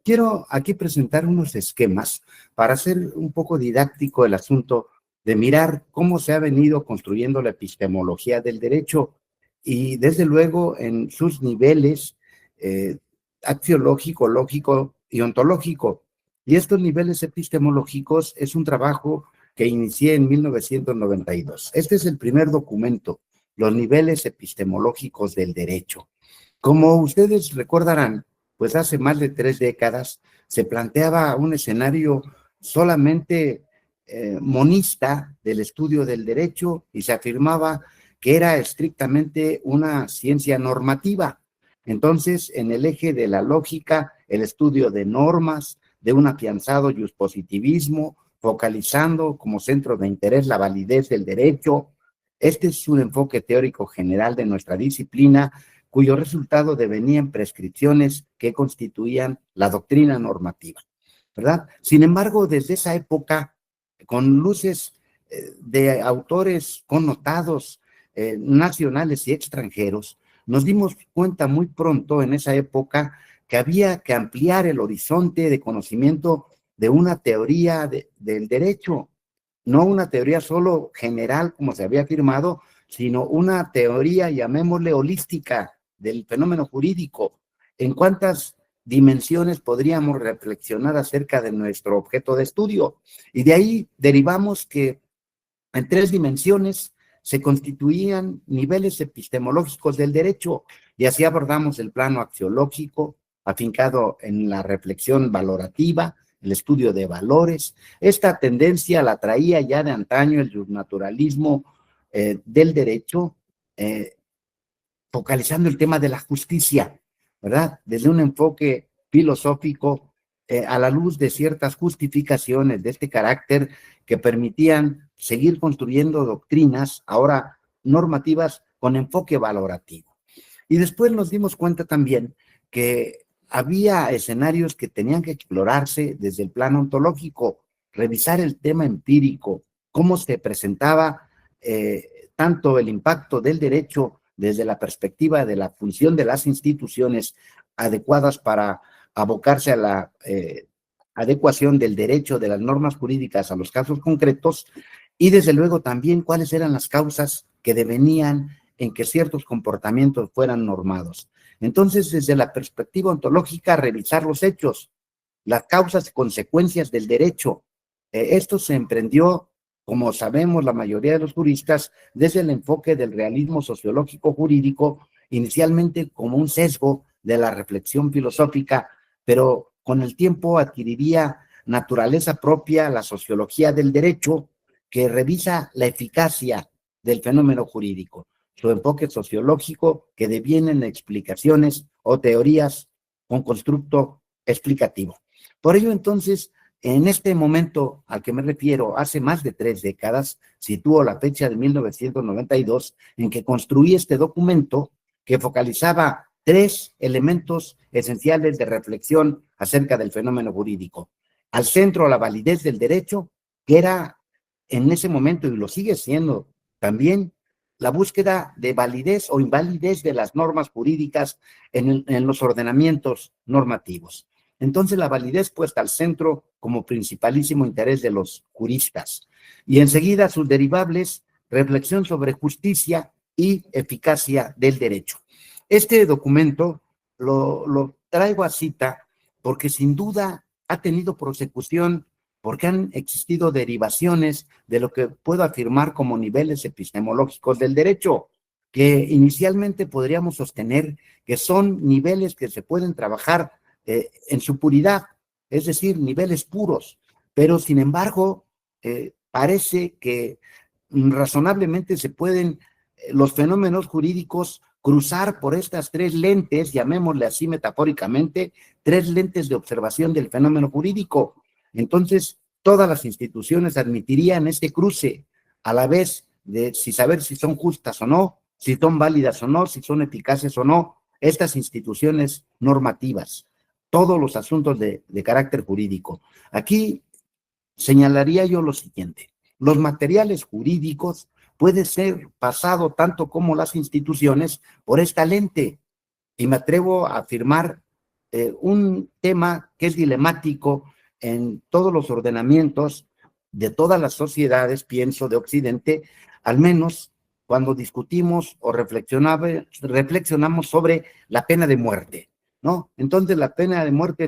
Quiero aquí presentar unos esquemas para hacer un poco didáctico el asunto de mirar cómo se ha venido construyendo la epistemología del derecho y desde luego en sus niveles axiológico, lógico y ontológico. Y estos niveles epistemológicos es un trabajo que inicié en 1992. Este es el primer documento, los niveles epistemológicos del derecho. Como ustedes recordarán, pues hace más de 3 décadas se planteaba un escenario solamente monista del estudio del derecho y se afirmaba que era estrictamente una ciencia normativa. Entonces, en el eje de la lógica, el estudio de normas, de un afianzado positivismo, focalizando como centro de interés la validez del derecho. Este es un enfoque teórico general de nuestra disciplina, cuyo resultado devenía en prescripciones que constituían la doctrina normativa, ¿verdad? Sin embargo, desde esa época, con luces de autores connotados nacionales y extranjeros, nos dimos cuenta muy pronto en esa época que había que ampliar el horizonte de conocimiento de una teoría del derecho, no una teoría solo general como se había afirmado, sino una teoría, llamémosle holística, del fenómeno jurídico. ¿En cuántas dimensiones podríamos reflexionar acerca de nuestro objeto de estudio? Y de ahí derivamos que en 3 dimensiones se constituían niveles epistemológicos del derecho, y así abordamos el plano axiológico, afincado en la reflexión valorativa, el estudio de valores. Esta tendencia la traía ya de antaño el naturalismo del derecho, focalizando el tema de la justicia, ¿verdad? Desde un enfoque filosófico a la luz de ciertas justificaciones de este carácter que permitían seguir construyendo doctrinas, ahora normativas, con enfoque valorativo. Y después nos dimos cuenta también que había escenarios que tenían que explorarse desde el plano ontológico, revisar el tema empírico, cómo se presentaba tanto el impacto del derecho desde la perspectiva de la función de las instituciones adecuadas para abocarse a la adecuación del derecho de las normas jurídicas a los casos concretos, y desde luego también cuáles eran las causas que devenían en que ciertos comportamientos fueran normados. Entonces, desde la perspectiva ontológica, revisar los hechos, las causas y consecuencias del derecho. Esto se emprendió, como sabemos la mayoría de los juristas, desde el enfoque del realismo sociológico jurídico, inicialmente como un sesgo de la reflexión filosófica, pero con el tiempo adquiriría naturaleza propia la sociología del derecho, que revisa la eficacia del fenómeno jurídico, su enfoque sociológico que deviene en explicaciones o teorías con constructo explicativo. Por ello, entonces, en este momento al que me refiero, hace más de 3 décadas, sitúo la fecha de 1992, en que construí este documento que focalizaba 3 elementos esenciales de reflexión acerca del fenómeno jurídico. Al centro, la validez del derecho, que era en ese momento, y lo sigue siendo también, la búsqueda de validez o invalidez de las normas jurídicas en los ordenamientos normativos. Entonces, la validez puesta al centro como principalísimo interés de los juristas. Y enseguida sus derivables, reflexión sobre justicia y eficacia del derecho. Este documento lo traigo a cita porque sin duda ha tenido prosecución, porque han existido derivaciones de lo que puedo afirmar como niveles epistemológicos del derecho, que inicialmente podríamos sostener que son niveles que se pueden trabajar en su puridad, es decir, niveles puros, pero sin embargo, parece que razonablemente se pueden los fenómenos jurídicos cruzar por estas 3 lentes, llamémosle así metafóricamente, 3 lentes de observación del fenómeno jurídico. Entonces, todas las instituciones admitirían este cruce a la vez de saber si son justas o no, si son válidas o no, si son eficaces o no, estas instituciones normativas, todos los asuntos de carácter jurídico. Aquí señalaría yo lo siguiente: los materiales jurídicos pueden ser pasado tanto como las instituciones por esta lente, y me atrevo a afirmar un tema que es dilemático en todos los ordenamientos de todas las sociedades, pienso, de Occidente, al menos cuando discutimos o reflexionamos sobre la pena de muerte, ¿no? Entonces, la pena de muerte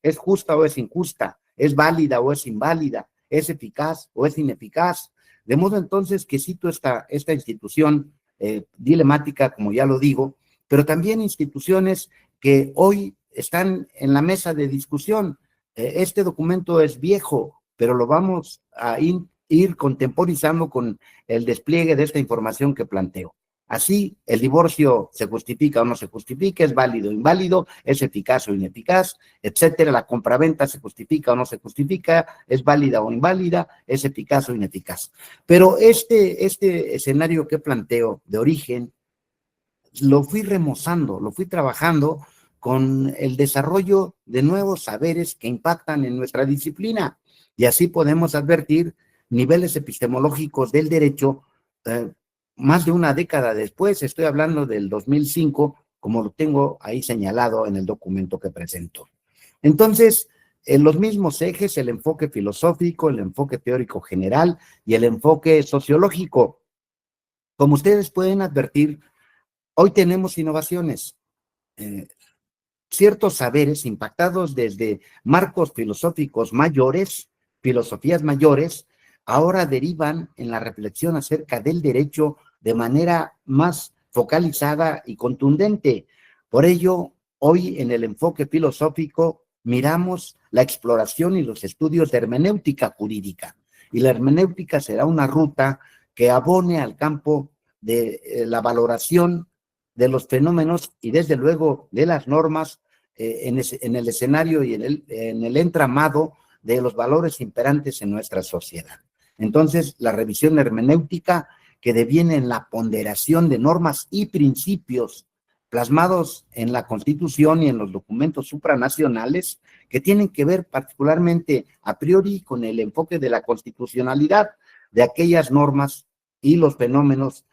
es justa o es injusta, es válida o es inválida, es eficaz o es ineficaz. De modo entonces que cito esta institución dilemática, como ya lo digo, pero también instituciones que hoy están en la mesa de discusión. Este documento es viejo, pero lo vamos a ir contemporizando con el despliegue de esta información que planteo. Así, el divorcio se justifica o no se justifica, es válido o inválido, es eficaz o ineficaz, etcétera. La compraventa se justifica o no se justifica, es válida o inválida, es eficaz o ineficaz. Pero este escenario que planteo de origen, lo fui remozando, lo fui trabajando con el desarrollo de nuevos saberes que impactan en nuestra disciplina. Y así podemos advertir niveles epistemológicos del derecho más de una década después. Estoy hablando del 2005, como lo tengo ahí señalado en el documento que presento. Entonces, en los mismos ejes, el enfoque filosófico, el enfoque teórico general y el enfoque sociológico. Como ustedes pueden advertir, hoy tenemos innovaciones, ciertos saberes impactados desde marcos filosóficos mayores, filosofías mayores, ahora derivan en la reflexión acerca del derecho de manera más focalizada y contundente. Por ello, hoy en el enfoque filosófico miramos la exploración y los estudios de hermenéutica jurídica. Y la hermenéutica será una ruta que abone al campo de la valoración de los fenómenos y desde luego de las normas en el escenario y en el entramado de los valores imperantes en nuestra sociedad. Entonces, la revisión hermenéutica que deviene en la ponderación de normas y principios plasmados en la Constitución y en los documentos supranacionales que tienen que ver particularmente a priori con el enfoque de la constitucionalidad de aquellas normas y los fenómenos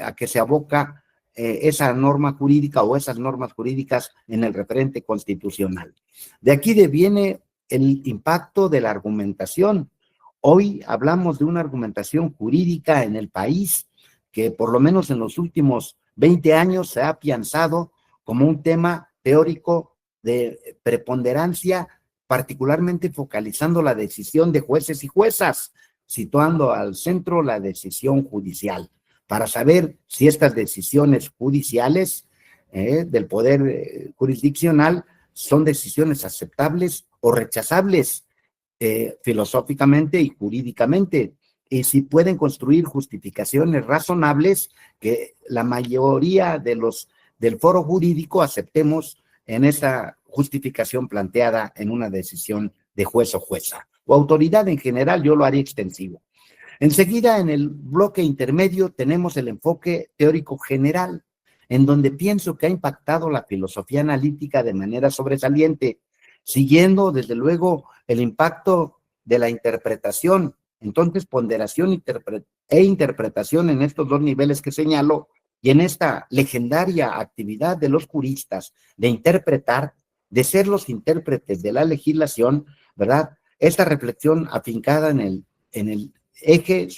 a que se aboca esa norma jurídica o esas normas jurídicas en el referente constitucional. De aquí deviene el impacto de la argumentación. Hoy hablamos de una argumentación jurídica en el país que por lo menos en los últimos 20 años se ha afianzado como un tema teórico de preponderancia, particularmente focalizando la decisión de jueces y juezas, situando al centro la decisión judicial, para saber si estas decisiones judiciales del poder jurisdiccional son decisiones aceptables o rechazables filosóficamente y jurídicamente, y si pueden construir justificaciones razonables que la mayoría del foro jurídico aceptemos en esa justificación planteada en una decisión de juez o jueza, o autoridad en general. Yo lo haría extensivo. Enseguida, en el bloque intermedio, tenemos el enfoque teórico general, en donde pienso que ha impactado la filosofía analítica de manera sobresaliente, siguiendo, desde luego, el impacto de la interpretación. Entonces, ponderación e interpretación en estos dos niveles que señalo, y en esta legendaria actividad de los juristas de interpretar, de ser los intérpretes de la legislación, ¿verdad? Esta reflexión afincada en el eje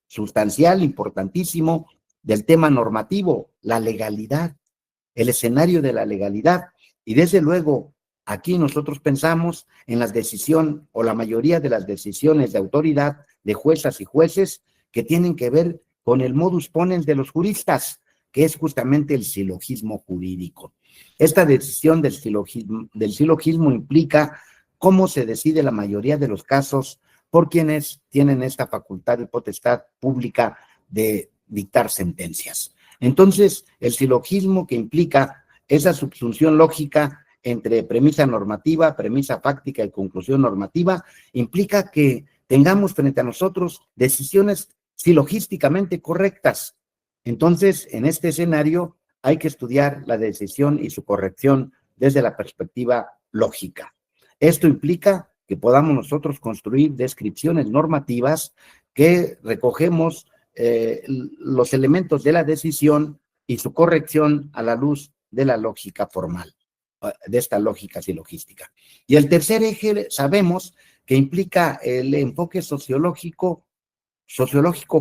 sustancial importantísimo del tema normativo, la legalidad, el escenario de la legalidad. Y desde luego, aquí nosotros pensamos en las decisiones o la mayoría de las decisiones de autoridad de juezas y jueces que tienen que ver con el modus ponens de los juristas, que es justamente el silogismo jurídico. Esta decisión del silogismo implica cómo se decide la mayoría de los casos por quienes tienen esta facultad y potestad pública de dictar sentencias. Entonces, el silogismo, que implica esa subsunción lógica entre premisa normativa, premisa fáctica y conclusión normativa, implica que tengamos frente a nosotros decisiones silogísticamente correctas. Entonces, en este escenario hay que estudiar la decisión y su corrección desde la perspectiva lógica. Esto implica que podamos nosotros construir descripciones normativas que recogemos los elementos de la decisión y su corrección a la luz de la lógica formal. de esta lógica silogística. Y el tercer eje sabemos que implica el enfoque sociológico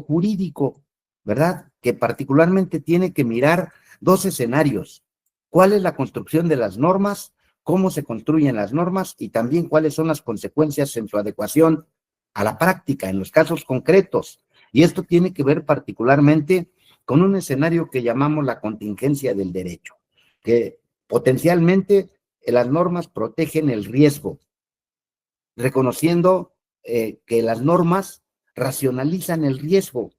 jurídico, ¿verdad? Que particularmente tiene que mirar dos escenarios. ¿Cuál es la construcción de las normas? ¿Cómo se construyen las normas? Y también cuáles son las consecuencias en su adecuación a la práctica, en los casos concretos. Y esto tiene que ver particularmente con un escenario que llamamos la contingencia del derecho, que potencialmente las normas protegen el riesgo, reconociendo que las normas racionalizan el riesgo,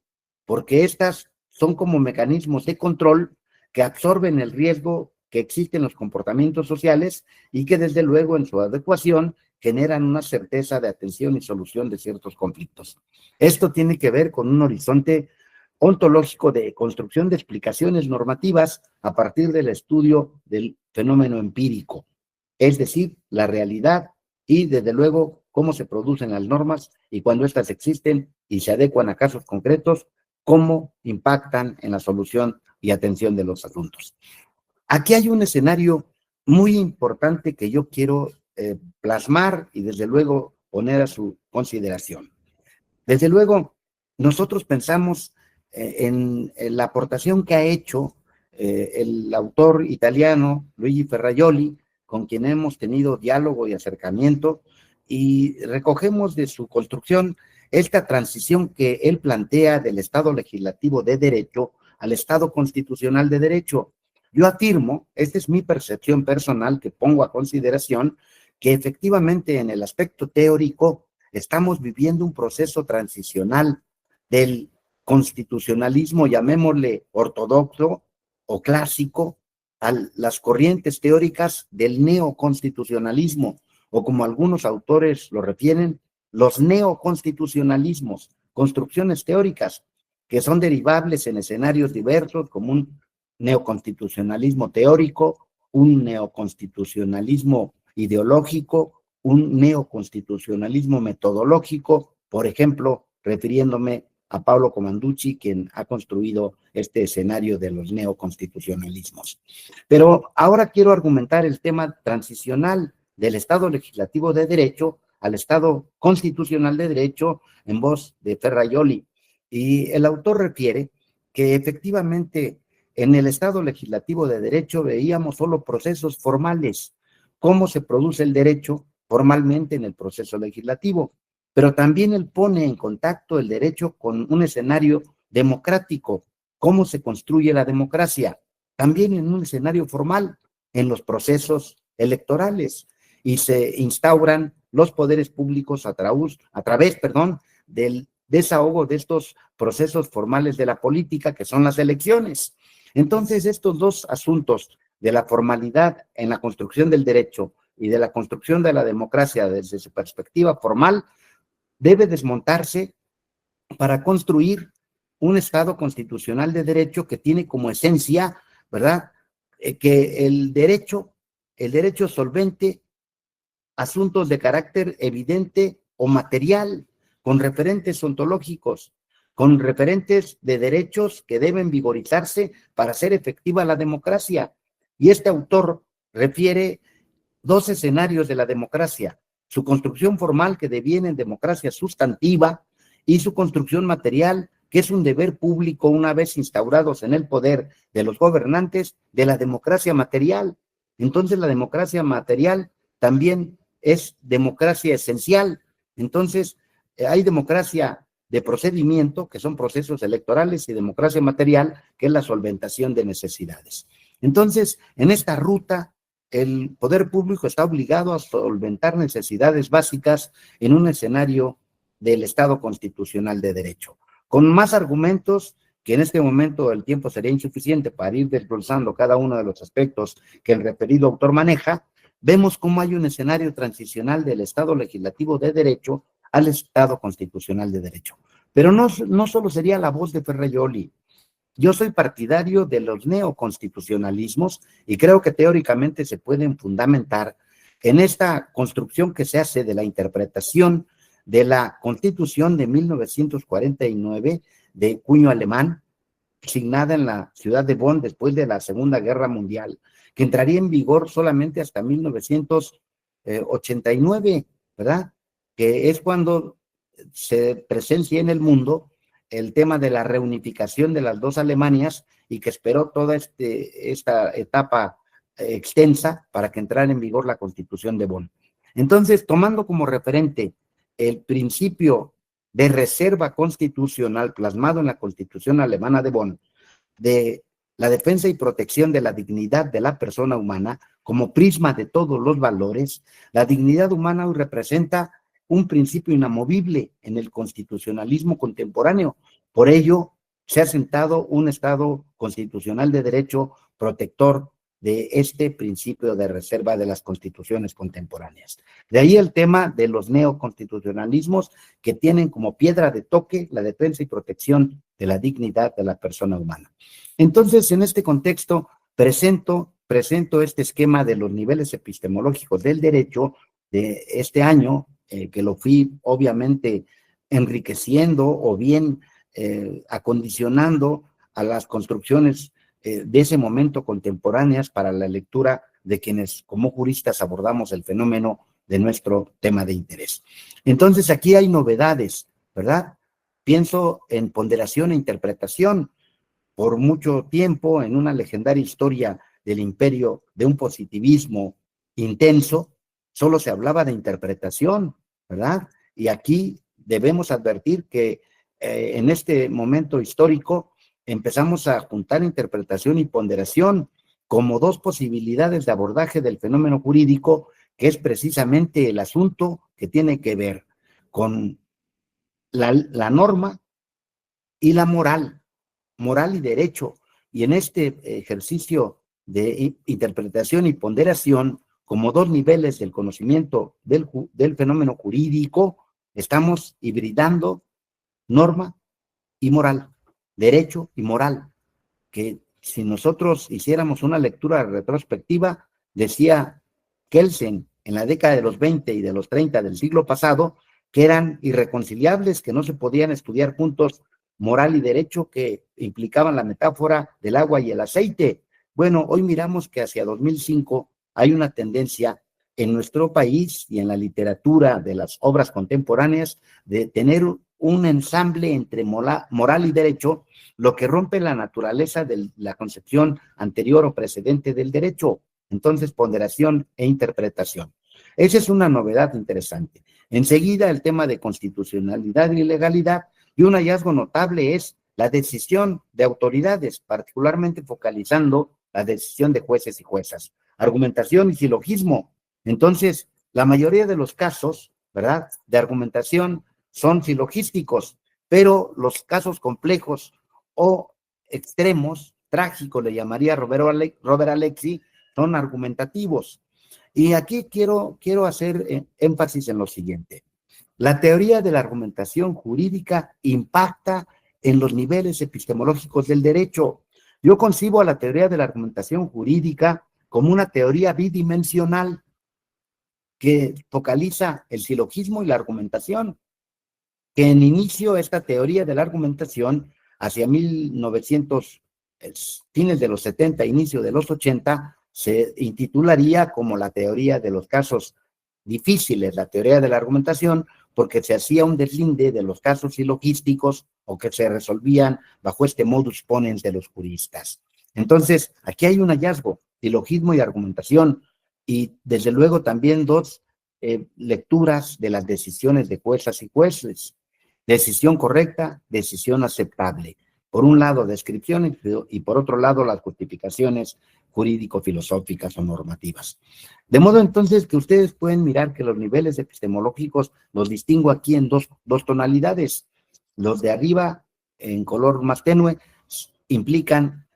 porque estas son como mecanismos de control que absorben el riesgo que existe en los comportamientos sociales y que desde luego en su adecuación generan una certeza de atención y solución de ciertos conflictos. Esto tiene que ver con un horizonte ontológico de construcción de explicaciones normativas a partir del estudio del fenómeno empírico, es decir, la realidad y desde luego cómo se producen las normas y cuando éstas existen y se adecuan a casos concretos, cómo impactan en la solución y atención de los asuntos. Aquí hay un escenario muy importante que yo quiero plasmar y desde luego poner a su consideración. Desde luego, nosotros pensamos en la aportación que ha hecho el autor italiano Luigi Ferrajoli, con quien hemos tenido diálogo y acercamiento, y recogemos de su construcción esta transición que él plantea del Estado legislativo de derecho al Estado constitucional de derecho. Yo afirmo, esta es mi percepción personal que pongo a consideración, que efectivamente en el aspecto teórico estamos viviendo un proceso transicional del constitucionalismo, llamémosle ortodoxo o clásico, a las corrientes teóricas del neoconstitucionalismo, o como algunos autores lo refieren, los neoconstitucionalismos, construcciones teóricas que son derivables en escenarios diversos, como un neoconstitucionalismo teórico, un neoconstitucionalismo ideológico, un neoconstitucionalismo metodológico, por ejemplo, refiriéndome a Pablo Comanducci, quien ha construido este escenario de los neoconstitucionalismos. Pero ahora quiero argumentar el tema transicional del Estado legislativo de derecho al Estado constitucional de derecho en voz de Ferrajoli. Y el autor refiere que efectivamente en el Estado legislativo de derecho veíamos solo procesos formales, cómo se produce el derecho formalmente en el proceso legislativo, pero también él pone en contacto el derecho con un escenario democrático, cómo se construye la democracia, también en un escenario formal, en los procesos electorales, y se instauran los poderes públicos a través del desahogo de estos procesos formales de la política, que son las elecciones. Entonces, estos dos asuntos de la formalidad en la construcción del derecho y de la construcción de la democracia desde su perspectiva formal, debe desmontarse para construir un Estado constitucional de derecho que tiene como esencia, ¿verdad?, que el derecho solvente asuntos de carácter evidente o material, con referentes ontológicos, con referentes de derechos que deben vigorizarse para hacer efectiva la democracia. Y este autor refiere dos escenarios de la democracia: su construcción formal, que deviene en democracia sustantiva, y su construcción material, que es un deber público una vez instaurados en el poder de los gobernantes, de la democracia material. Entonces la democracia material también es democracia esencial. Entonces hay democracia de procedimiento, que son procesos electorales, y democracia material, que es la solventación de necesidades. Entonces, en esta ruta, el poder público está obligado a solventar necesidades básicas en un escenario del Estado constitucional de derecho. Con más argumentos, que en este momento el tiempo sería insuficiente para ir desglosando cada uno de los aspectos que el referido autor maneja, vemos cómo hay un escenario transicional del Estado legislativo de derecho al Estado constitucional de derecho. Pero no solo sería la voz de Ferrajoli. Yo soy partidario de los neoconstitucionalismos y creo que teóricamente se pueden fundamentar en esta construcción que se hace de la interpretación de la Constitución de 1949 de cuño alemán, signada en la ciudad de Bonn después de la Segunda Guerra Mundial, que entraría en vigor solamente hasta 1989, ¿verdad? Que es cuando se presencia en el mundo el tema de la reunificación de las dos Alemanias y que esperó toda esta etapa extensa para que entrara en vigor la Constitución de Bonn. Entonces, tomando como referente el principio de reserva constitucional plasmado en la Constitución alemana de Bonn, de la defensa y protección de la dignidad de la persona humana como prisma de todos los valores, la dignidad humana hoy representa un principio inamovible en el constitucionalismo contemporáneo. Por ello, se ha sentado un Estado constitucional de derecho protector de este principio de reserva de las constituciones contemporáneas. De ahí el tema de los neoconstitucionalismos que tienen como piedra de toque la defensa y protección de la dignidad de la persona humana. Entonces, en este contexto, presento este esquema de los niveles epistemológicos del derecho de este año, que lo fui obviamente enriqueciendo o bien acondicionando a las construcciones de ese momento contemporáneas para la lectura de quienes como juristas abordamos el fenómeno de nuestro tema de interés. Entonces, aquí hay novedades, ¿verdad? Pienso en ponderación e interpretación. Por mucho tiempo, en una legendaria historia del imperio de un positivismo intenso, solo se hablaba de interpretación, ¿verdad? Y aquí debemos advertir que en este momento histórico empezamos a juntar interpretación y ponderación como dos posibilidades de abordaje del fenómeno jurídico, que es precisamente el asunto que tiene que ver con la norma y la moral y derecho. Y en este ejercicio de interpretación y ponderación, como dos niveles del conocimiento del fenómeno jurídico, estamos hibridando norma y moral, derecho y moral, que si nosotros hiciéramos una lectura retrospectiva, decía Kelsen en la década de los 20 y de los 30 del siglo pasado, que eran irreconciliables, que no se podían estudiar juntos moral y derecho, que implicaban la metáfora del agua y el aceite. Bueno, hoy miramos que hacia 2005 hay una tendencia en nuestro país y en la literatura de las obras contemporáneas de tener un ensamble entre moral y derecho, lo que rompe la naturaleza de la concepción anterior o precedente del derecho. Entonces, ponderación e interpretación. Esa es una novedad interesante. Enseguida, el tema de constitucionalidad y legalidad, y un hallazgo notable es la decisión de autoridades, particularmente focalizando la decisión de jueces y juezas. Argumentación y silogismo. Entonces, la mayoría de los casos, ¿verdad?, de argumentación son silogísticos, pero los casos complejos o extremos, trágicos, le llamaría Robert Alexi, son argumentativos. Y aquí quiero hacer énfasis en lo siguiente. La teoría de la argumentación jurídica impacta en los niveles epistemológicos del derecho. Yo concibo a la teoría de la argumentación jurídica como una teoría bidimensional que focaliza el silogismo y la argumentación, que en inicio esta teoría de la argumentación hacia 1900, fines de los 70, inicio de los 80, se intitularía como la teoría de los casos difíciles, la teoría de la argumentación, porque se hacía un deslinde de los casos silogísticos o que se resolvían bajo este modus ponens de los juristas. Entonces, aquí hay un hallazgo, silogismo y argumentación, y desde luego también dos lecturas de las decisiones de juezas y jueces. Decisión correcta, decisión aceptable. Por un lado, descripciones y por otro lado, las justificaciones jurídico-filosóficas o normativas. De modo entonces que ustedes pueden mirar que los niveles epistemológicos los distingo aquí en dos tonalidades. Los de arriba, en color más tenue, implican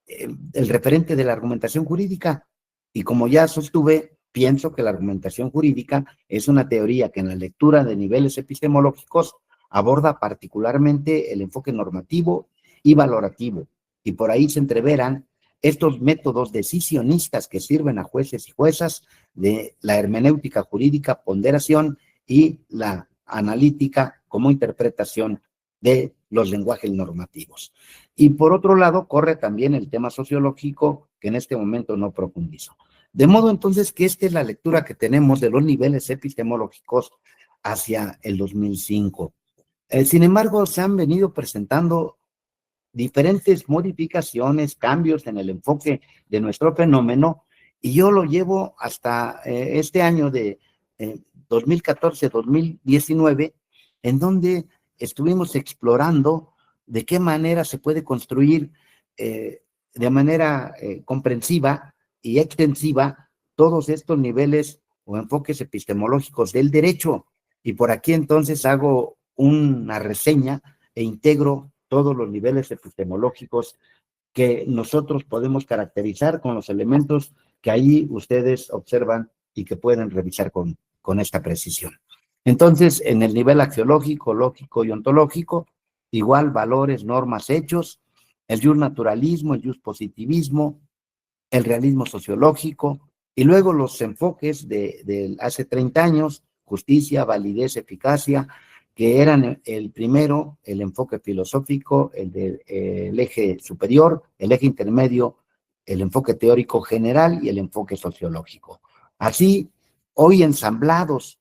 el referente de la argumentación jurídica. Y como ya sostuve, pienso que la argumentación jurídica es una teoría que en la lectura de niveles epistemológicos aborda particularmente el enfoque normativo y valorativo, y por ahí se entreveran estos métodos decisionistas que sirven a jueces y juezas de la hermenéutica jurídica, ponderación, y la analítica como interpretación de los lenguajes normativos. Y por otro lado, corre también el tema sociológico que en este momento no profundizo. De modo entonces que esta es la lectura que tenemos de los niveles epistemológicos hacia el 2005. Sin embargo, se han venido presentando diferentes modificaciones, cambios en el enfoque de nuestro fenómeno, y yo lo llevo hasta este año de 2014-2019, en donde estuvimos explorando de qué manera se puede construir de manera comprensiva y extensiva todos estos niveles o enfoques epistemológicos del derecho. Y por aquí entonces hago una reseña e integro todos los niveles epistemológicos que nosotros podemos caracterizar con los elementos que ahí ustedes observan y que pueden revisar con esta precisión. Entonces, en el nivel axiológico, lógico y ontológico, igual valores, normas, hechos, el naturalismo, el positivismo, el realismo sociológico, y luego los enfoques de hace 30 años, justicia, validez, eficacia, que eran el primero, el enfoque filosófico, el eje superior, el eje intermedio, el enfoque teórico general y el enfoque sociológico. Así, hoy ensamblados,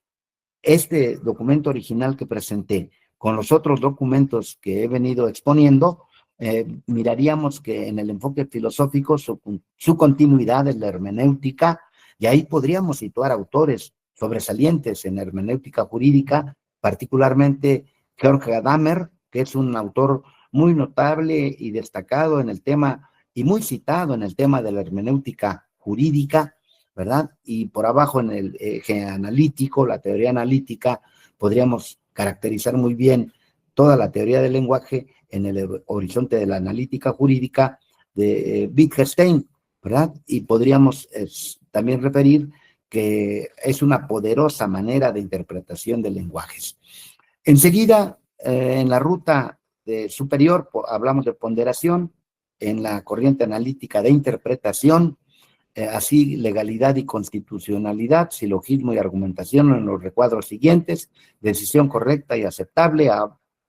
este documento original que presenté con los otros documentos que he venido exponiendo, miraríamos que en el enfoque filosófico su continuidad es la hermenéutica, y ahí podríamos situar autores sobresalientes en hermenéutica jurídica, particularmente Georg Gadamer, que es un autor muy notable y destacado en el tema, y muy citado en el tema de la hermenéutica jurídica, ¿verdad? Y por abajo en el eje analítico, la teoría analítica, podríamos caracterizar muy bien toda la teoría del lenguaje en el horizonte de la analítica jurídica de Wittgenstein, ¿verdad? Y podríamos también referir que es una poderosa manera de interpretación de lenguajes. Enseguida, en la ruta superior, hablamos de ponderación, en la corriente analítica de interpretación, así legalidad y constitucionalidad, silogismo y argumentación en los recuadros siguientes, decisión correcta y aceptable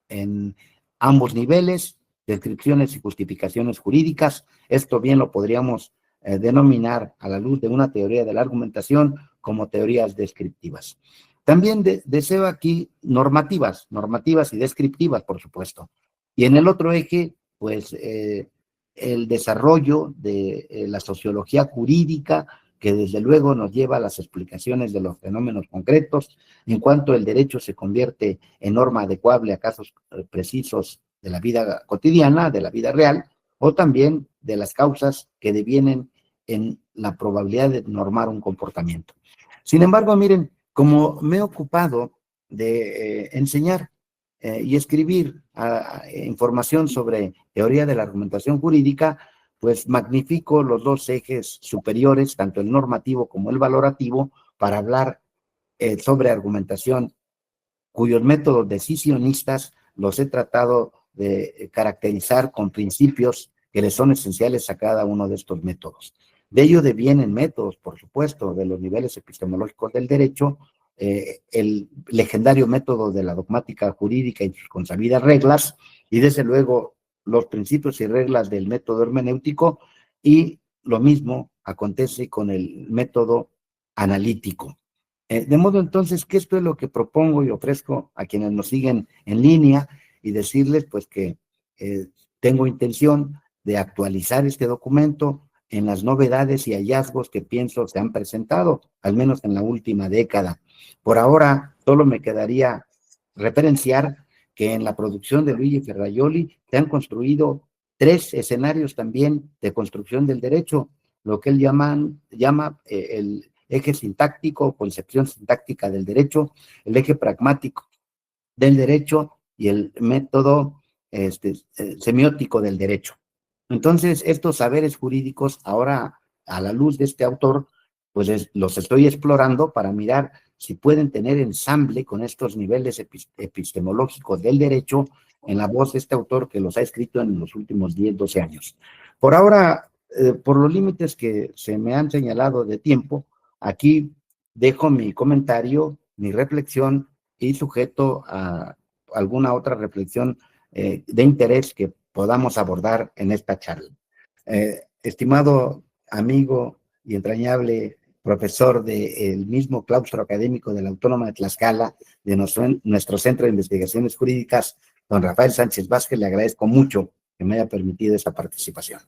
en ambos niveles, descripciones y justificaciones jurídicas. Esto bien lo podríamos denominar a la luz de una teoría de la argumentación como teorías descriptivas. También deseo aquí normativas y descriptivas, por supuesto. Y en el otro eje, pues, el desarrollo de la sociología jurídica, que desde luego nos lleva a las explicaciones de los fenómenos concretos, en cuanto el derecho se convierte en norma adecuable a casos precisos de la vida cotidiana, de la vida real, o también de las causas que devienen en la probabilidad de normar un comportamiento. Sin embargo, miren, como me he ocupado de enseñar y escribir información sobre teoría de la argumentación jurídica, pues magnifico los dos ejes superiores, tanto el normativo como el valorativo, para hablar sobre argumentación, cuyos métodos decisionistas los he tratado de caracterizar con principios que les son esenciales a cada uno de estos métodos. De ello devienen métodos, por supuesto, de los niveles epistemológicos del derecho, el legendario método de la dogmática jurídica y sus consabidas reglas, y desde luego los principios y reglas del método hermenéutico, y lo mismo acontece con el método analítico. De modo entonces que esto es lo que propongo y ofrezco a quienes nos siguen en línea, y decirles pues que tengo intención de actualizar este documento en las novedades y hallazgos que pienso se han presentado, al menos en la última década. Por ahora, solo me quedaría referenciar que en la producción de Luigi Ferrajoli se han construido 3 escenarios también de construcción del derecho, lo que él llama el eje sintáctico, concepción sintáctica del derecho, el eje pragmático del derecho y el método semiótico del derecho. Entonces, estos saberes jurídicos, ahora a la luz de este autor, pues los estoy explorando para mirar si pueden tener ensamble con estos niveles epistemológicos del derecho en la voz de este autor que los ha escrito en los últimos 10, 12 años. Por ahora, por los límites que se me han señalado de tiempo, aquí dejo mi comentario, mi reflexión, y sujeto a alguna otra reflexión de interés que podamos abordar en esta charla. Estimado amigo y entrañable profesor del mismo claustro académico de la Autónoma de Tlaxcala, de nuestro Centro de Investigaciones Jurídicas, don Rafael Sánchez Vázquez, le agradezco mucho que me haya permitido esa participación.